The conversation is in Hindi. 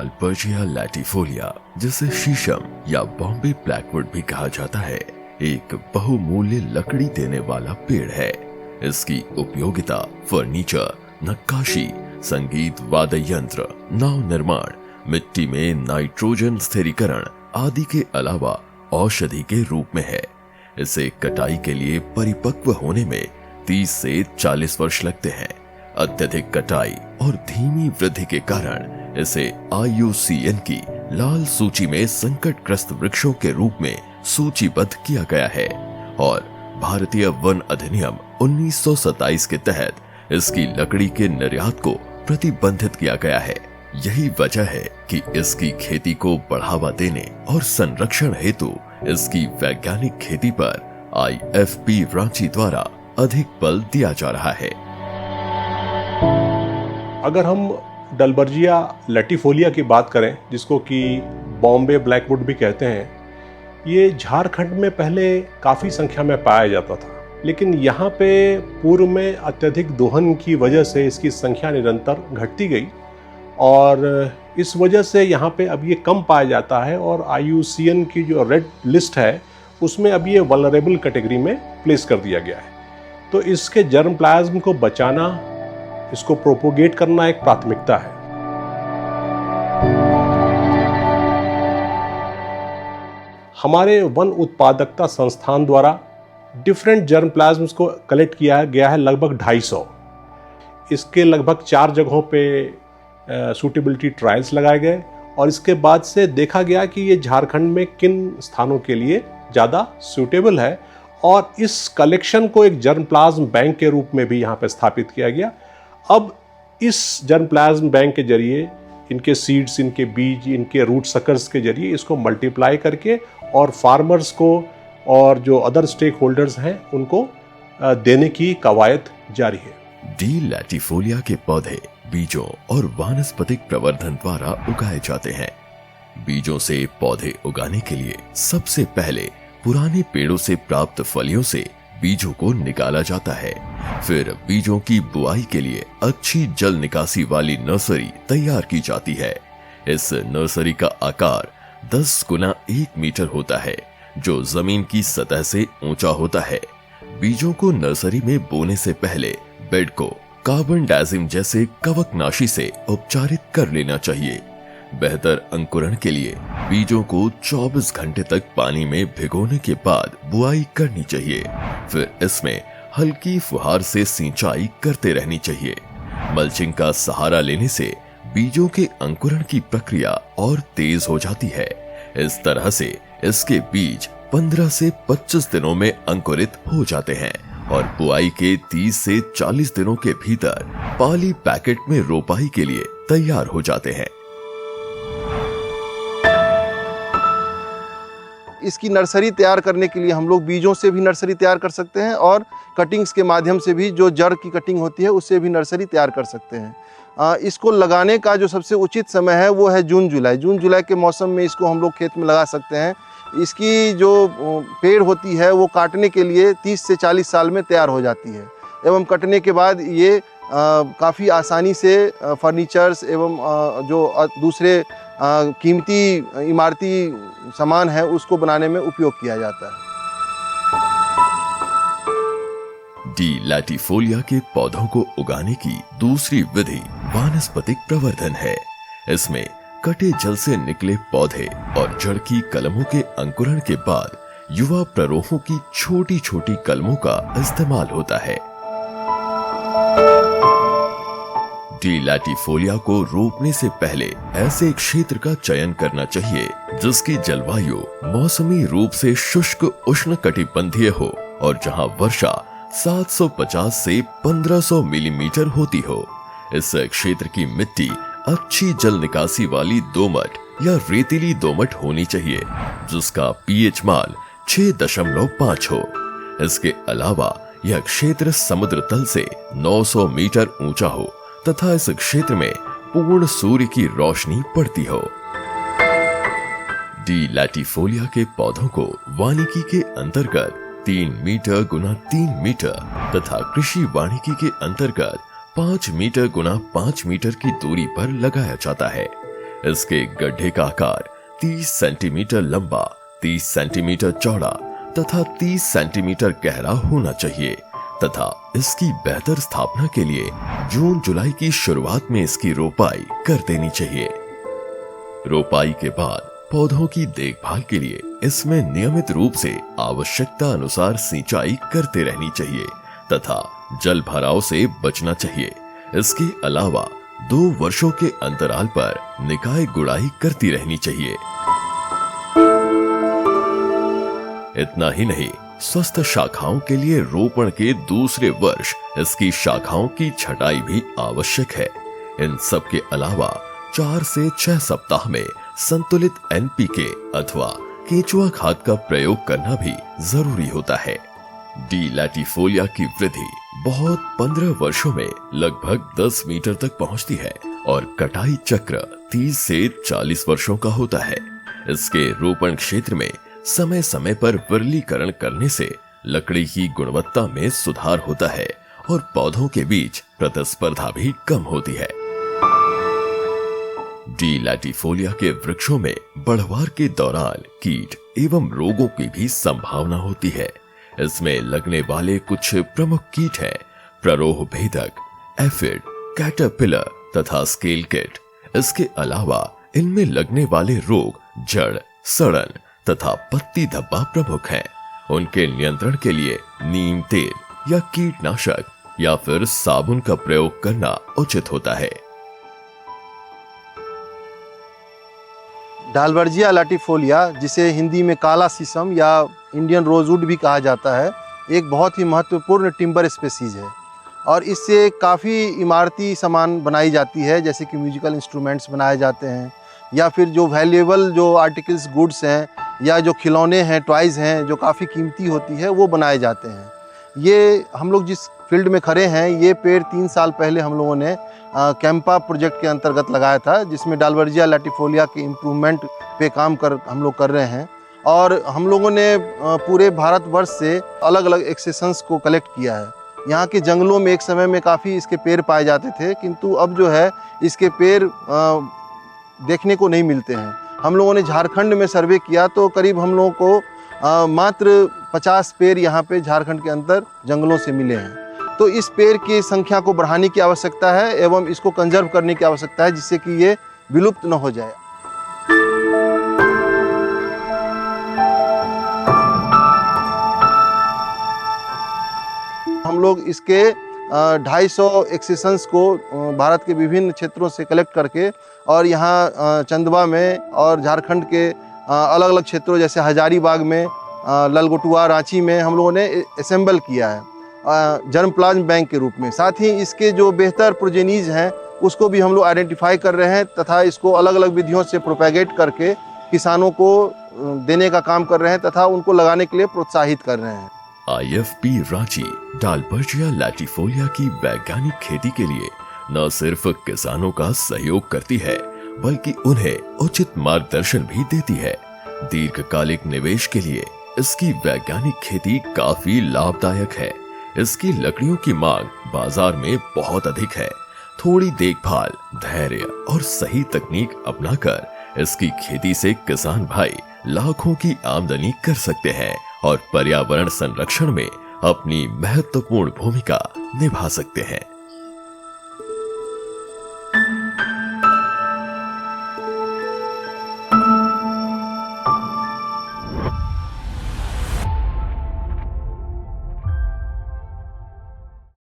डालबर्जिया लैटिफोलिया, जिसे शीशम या बॉम्बे ब्लैकवुड भी कहा जाता है, एक बहुमूल्य लकड़ी देने वाला पेड़ है। इसकी उपयोगिता फर्नीचर, नक्काशी, संगीत वाद्य यंत्र, नाव निर्माण, मिट्टी में नाइट्रोजन स्थिरीकरण आदि के अलावा औषधि के रूप में है। इसे कटाई के लिए परिपक्व होने में 30 से 40 वर्ष लगते हैं। अत्यधिक कटाई और धीमी वृद्धि के कारण इसे IUCN की लाल सूची में संकटग्रस्त वृक्षों के रूप में सूचीबद्ध किया गया है और भारतीय वन अधिनियम 1927 के तहत इसकी लकड़ी के निर्यात को प्रतिबंधित किया गया है। यही वजह है कि इसकी खेती को बढ़ावा देने और संरक्षण हेतु इसकी वैज्ञानिक खेती पर IFP रांची द्वारा अधिक बल दिया जा रहा है। अगर हम डालबर्जिया लैटिफोलिया की बात करें, जिसको कि बॉम्बे ब्लैकवुड भी कहते हैं, ये झारखंड में पहले काफ़ी संख्या में पाया जाता था, लेकिन यहाँ पे पूर्व में अत्यधिक दोहन की वजह से इसकी संख्या निरंतर घटती गई और इस वजह से यहाँ पे अब ये कम पाया जाता है और IUCN की जो रेड लिस्ट है उसमें अब ये वल्नरेबल कैटेगरी में प्लेस कर दिया गया है। तो इसके जर्म प्लाज्म को बचाना, इसको प्रोपोगेट करना एक प्राथमिकता है। हमारे वन उत्पादकता संस्थान द्वारा डिफरेंट जर्म प्लाज्म्स को कलेक्ट किया गया है, लगभग 250। इसके लगभग 4 जगहों पे सूटेबिलिटी ट्रायल्स लगाए गए और इसके बाद से देखा गया कि ये झारखंड में किन स्थानों के लिए ज़्यादा सूटेबल है और इस कलेक्शन को एक जर्म प्लाज्म बैंक के रूप में भी यहाँ पे स्थापित किया गया। अब इस जर्म प्लाज्म बैंक के जरिए इनके सीड्स, इनके बीज, इनके रूट सकर्स के जरिए इसको मल्टीप्लाई करके और फार्मर्स को और जो अदर स्टेक होल्डर्स हैं उनको देने की कवायद जारी है। डी लैटिफोलिया के पौधे बीजों और वानस्पतिक प्रवर्धन द्वारा उगाए जाते हैं। बीजों से पौधे उगाने के लिए सबसे पहले पुराने पेड़ों से प्राप्त फलियों से बीजों को निकाला जाता है। फिर बीजों की बुआई के लिए अच्छी जल निकासी वाली नर्सरी तैयार की जाती है। इस नर्सरी का आकार 10 गुना 1 मीटर होता है, जो जमीन की सतह से ऊंचा होता है। बीजों को नर्सरी में बोने से पहले बेड को कार्बन डाइजिम जैसे कवकनाशी से उपचारित कर लेना चाहिए। बेहतर अंकुरण के लिए बीजों को 24 घंटे तक पानी में भिगोने के बाद बुआई करनी चाहिए। फिर इसमें हल्की फुहार से सिंचाई करते रहनी चाहिए। मल्चिंग का सहारा लेने से बीजों के अंकुरण की प्रक्रिया और तेज हो जाती है। इस तरह से इसके बीज 15 से 25 दिनों में अंकुरित हो जाते हैं और बुआई के 30 से 40 दिनों के भीतर पाली पैकेट में रोपाई के लिए तैयार हो जाते हैं। इसकी नर्सरी तैयार करने के लिए हम लोग बीजों से भी नर्सरी तैयार कर सकते हैं और कटिंग्स के माध्यम से भी, जो जड़ की कटिंग होती है उससे भी नर्सरी तैयार कर सकते हैं। इसको लगाने का जो सबसे उचित समय है वो है जून जुलाई के मौसम में इसको हम लोग खेत में लगा सकते हैं। इसकी जो पेड़ होती है वो काटने के लिए 30 से 40 साल में तैयार हो जाती है एवं कटने के बाद ये काफ़ी आसानी से फर्नीचर्स एवं जो दूसरे कीमती इमारती सामान है उसको बनाने में उपयोग किया जाता है। डी लैटिफोलिया के पौधों को उगाने की दूसरी विधि वानस्पतिक प्रवर्धन है। इसमें कटे जल से निकले पौधे और जड़ की कलमों के अंकुरण के बाद युवा प्ररोहों की छोटी छोटी कलमों का इस्तेमाल होता है। डी लैटिफोलिया को रोपने से पहले ऐसे क्षेत्र का चयन करना चाहिए जिसकी जलवायु मौसमी रूप से शुष्क उष्णकटिबंधीय हो और जहां वर्षा 750 से 1500 मिलीमीटर होती हो। इस क्षेत्र की मिट्टी अच्छी जल निकासी वाली दोमट या रेतीली दोमट होनी चाहिए जिसका pH मान 6.5 हो। इसके अलावा यह क्षेत्र समुद्र तल से 900 मीटर ऊंचा हो तथा इस क्षेत्र में पूर्ण सूर्य की रोशनी पड़ती हो। डी लैटिफोलिया के पौधों को वानिकी के अंतर्गत 3 मीटर गुना 3 मीटर तथा कृषि वानिकी के अंतर्गत 5 मीटर गुना 5 मीटर की दूरी पर लगाया जाता है। इसके गड्ढे का आकार 30 सेंटीमीटर लंबा, 30 सेंटीमीटर चौड़ा तथा 30 सेंटीमीटर गहरा होना चाहिए तथा इसकी बेहतर स्थापना के लिए जून जुलाई की शुरुआत में इसकी रोपाई कर देनी चाहिए। रोपाई के बाद पौधों की देखभाल के लिए इसमें नियमित रूप से आवश्यकता अनुसार सिंचाई करते रहनी चाहिए तथा जल भराव से बचना चाहिए। इसके अलावा 2 वर्षों के अंतराल पर निकाय गुड़ाई करती रहनी चाहिए। इतना ही नहीं, स्वस्थ शाखाओं के लिए रोपण के दूसरे वर्ष इसकी शाखाओं की छटाई भी आवश्यक है। इन सब के अलावा 4 से 6 सप्ताह में संतुलित NPK अथवा केंचुआ खाद का प्रयोग करना भी जरूरी होता है। डी लैटिफोलिया की वृद्धि बहुत 15 वर्षों में लगभग 10 मीटर तक पहुंचती है और कटाई चक्र 30 से 40 वर्षों का होता है। इसके रोपण क्षेत्र में समय समय पर वर्गीकरण करने से लकड़ी की गुणवत्ता में सुधार होता है और पौधों के बीच प्रतिस्पर्धा भी कम होती है। डी लैटिफोलिया के वृक्षों में बढ़वार के दौरान कीट एवं रोगों की भी संभावना होती है। इसमें लगने वाले कुछ प्रमुख कीट हैं प्ररोह भेदक, एफिड, कैटरपिलर तथा स्केल किट। इसके अलावा इनमें लगने वाले रोग जड़, सड़न तथा पत्ती धब्बा प्रमुख हैं। उनके नियंत्रण के लिए नीम तेल या कीटनाशक या फिर साबुन का प्रयोग करना उचित होता है। डालबर्जिया लैटिफोलिया, जिसे हिंदी में काला शीशम या इंडियन रोजवुड भी कहा जाता है, एक बहुत ही महत्वपूर्ण टिम्बर स्पेसीज है और इससे काफ़ी इमारती सामान बनाई जाती है, जैसे कि म्यूजिकल इंस्ट्रूमेंट्स बनाए जाते हैं या फिर जो वैल्यूएबल जो आर्टिकल्स गुड्स हैं या जो खिलौने हैं, टॉयज़ हैं जो काफ़ी कीमती होती है, वो बनाए जाते हैं। ये हम लोग जिस फील्ड में खड़े हैं, ये पेड़ 3 साल पहले हम लोगों ने कैंपा प्रोजेक्ट के अंतर्गत लगाया था, जिसमें डालबर्जिया लैटिफोलिया के इम्प्रूवमेंट पे काम हम लोग कर रहे हैं। और हम लोगों ने पूरे भारतवर्ष से अलग अलग एक्सेशंस को कलेक्ट किया है। यहाँ के जंगलों में एक समय में काफ़ी इसके पेड़ पाए जाते थे, किंतु अब जो है इसके पेड़ देखने को नहीं मिलते हैं। हम लोगों ने झारखंड में सर्वे किया तो करीब हम लोगों को मात्र 50 पेड़ यहाँ पे झारखंड के अंदर जंगलों से मिले हैं। तो इस पेड़ की संख्या को बढ़ाने की आवश्यकता है एवं इसको कंजर्व करने की आवश्यकता है, जिससे कि ये विलुप्त न हो जाए। हम लोग इसके 250 एक्सेशंस को भारत के विभिन्न क्षेत्रों से कलेक्ट करके और यहाँ चंदवा में और झारखंड के अलग अलग क्षेत्रों जैसे हजारीबाग में, ललगोटुआ, रांची में हम लोगों ने असेंबल किया है जर्मप्लाज्म बैंक के रूप में। साथ ही इसके जो बेहतर प्रोजेनीज हैं उसको भी हम लोग आइडेंटिफाई कर रहे हैं तथा इसको अलग अलग विधियों से प्रोपेगेट करके किसानों को देने का काम कर रहे हैं तथा उनको लगाने के लिए प्रोत्साहित कर रहे हैं। IFP रांची डालबर्जिया लैटिफोलिया की वैज्ञानिक खेती के लिए न सिर्फ किसानों का सहयोग करती है, बल्कि उन्हें उचित मार्गदर्शन भी देती है। दीर्घकालिक निवेश के लिए इसकी वैज्ञानिक खेती काफी लाभदायक है। इसकी लकड़ियों की मांग बाजार में बहुत अधिक है। थोड़ी देखभाल, धैर्य और सही तकनीक अपनाकर इसकी खेती से किसान भाई लाखों की आमदनी कर सकते हैं और पर्यावरण संरक्षण में अपनी महत्वपूर्ण भूमिका निभा सकते हैं।